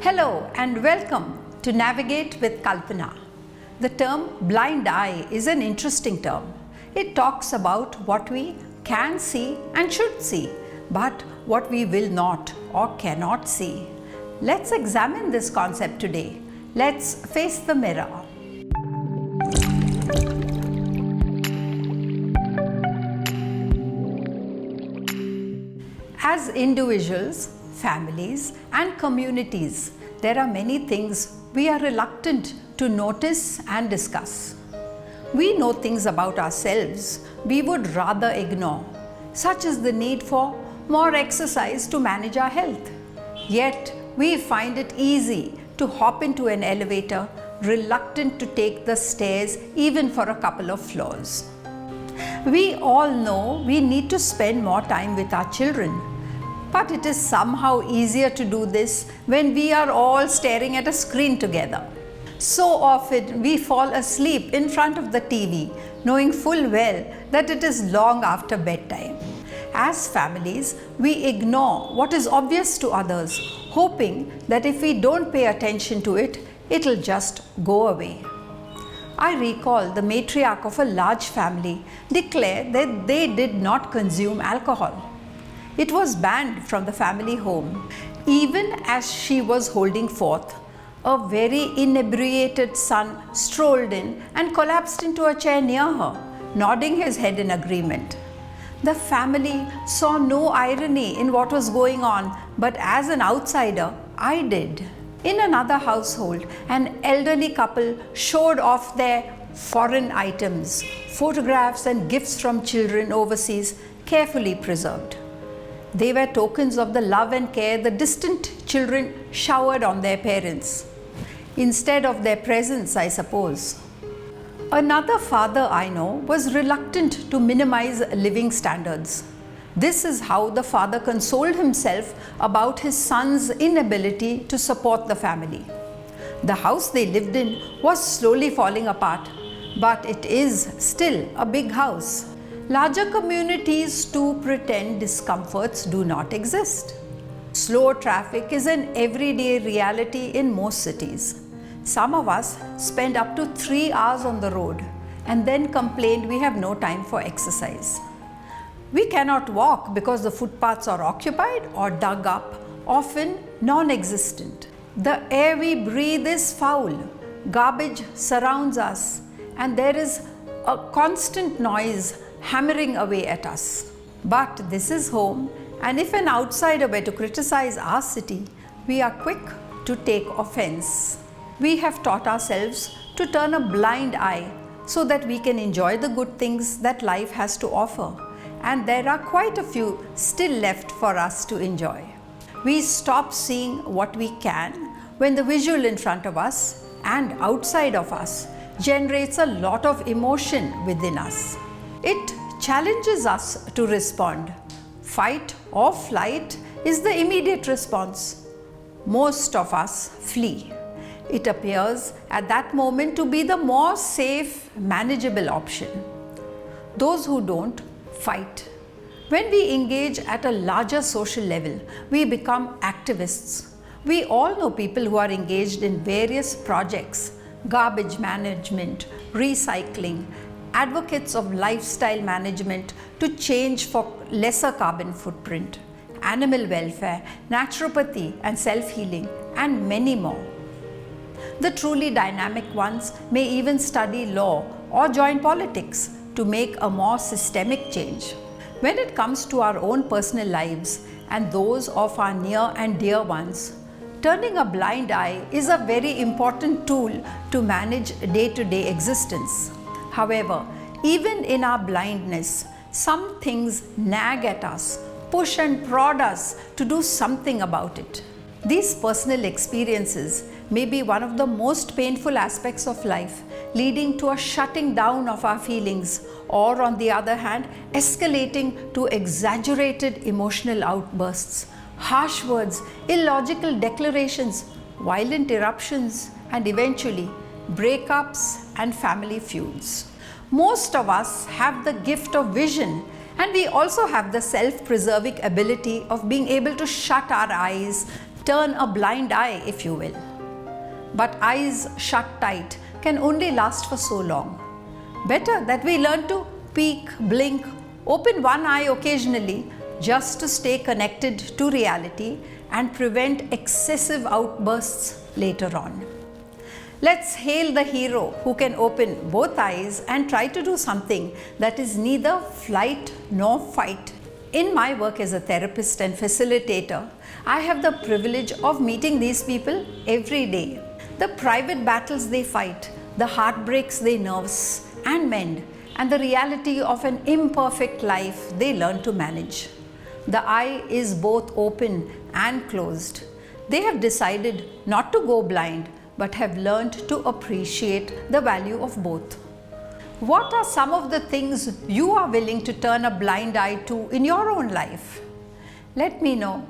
Hello and welcome to Navigate with Kalpana. The term blind eye is an interesting term. It talks about what we can see and should see, but what we will not or cannot see. Let's examine this concept today. Let's face the mirror. As individuals, families and communities, there are many things we are reluctant to notice and discuss. We know things about ourselves we would rather ignore, such as the need for more exercise to manage our health. Yet, we find it easy to hop into an elevator, reluctant to take the stairs even for a couple of floors. We all know we need to spend more time with our children, but it is somehow easier to do this when we are all staring at a screen together. So often we fall asleep in front of the TV, knowing full well that it is long after bedtime. As families, we ignore what is obvious to others, hoping that if we don't pay attention to it, it'll just go away. I recall the matriarch of a large family declared that they did not consume alcohol. It was banned from the family home. Even as she was holding forth, a very inebriated son strolled in and collapsed into a chair near her, nodding his head in agreement. The family saw no irony in what was going on, but as an outsider, I did. In another household, an elderly couple showed off their foreign items, photographs and gifts from children overseas, carefully preserved. They were tokens of the love and care the distant children showered on their parents, instead of their presence, I suppose. Another father I know was reluctant to minimize living standards. This is how the father consoled himself about his son's inability to support the family. The house they lived in was slowly falling apart, but it is still a big house. Larger communities too pretend discomforts do not exist. Slow traffic is an everyday reality in most cities. Some of us spend up to 3 hours on the road and then complain we have no time for exercise. We cannot walk because the footpaths are occupied or dug up, often non-existent. The air we breathe is foul. Garbage surrounds us, and there is a constant noise hammering away at us. But this is home, and if an outsider were to criticize our city, we are quick to take offense. We have taught ourselves to turn a blind eye so that we can enjoy the good things that life has to offer, and there are quite a few still left for us to enjoy. We stop seeing what we can when the visual in front of us and outside of us generates a lot of emotion within us. It challenges us to respond. Fight or flight is the immediate response. Most of us flee. It appears at that moment to be the more safe, manageable option. Those who don't, fight. When we engage at a larger social level, we become activists. We all know people who are engaged in various projects: garbage management, recycling, advocates of lifestyle management to change for lesser carbon footprint, animal welfare, naturopathy and self-healing, and many more. The truly dynamic ones may even study law or join politics to make a more systemic change. When it comes to our own personal lives and those of our near and dear ones, turning a blind eye is a very important tool to manage day-to-day existence. However, even in our blindness, some things nag at us, push and prod us to do something about it. These personal experiences may be one of the most painful aspects of life, leading to a shutting down of our feelings, or on the other hand, escalating to exaggerated emotional outbursts, harsh words, illogical declarations, violent eruptions, and eventually breakups and family feuds. Most of us have the gift of vision, and we also have the self-preserving ability of being able to shut our eyes, turn a blind eye, if you will. But eyes shut tight can only last for so long. Better that we learn to peek, blink, open one eye occasionally just to stay connected to reality and prevent excessive outbursts later on. Let's hail the hero who can open both eyes and try to do something that is neither flight nor fight. In my work as a therapist and facilitator, I have the privilege of meeting these people every day. The private battles they fight, the heartbreaks they nurse and mend, and the reality of an imperfect life they learn to manage. The eye is both open and closed. They have decided not to go blind, but have learned to appreciate the value of both. What are some of the things you are willing to turn a blind eye to in your own life? Let me know.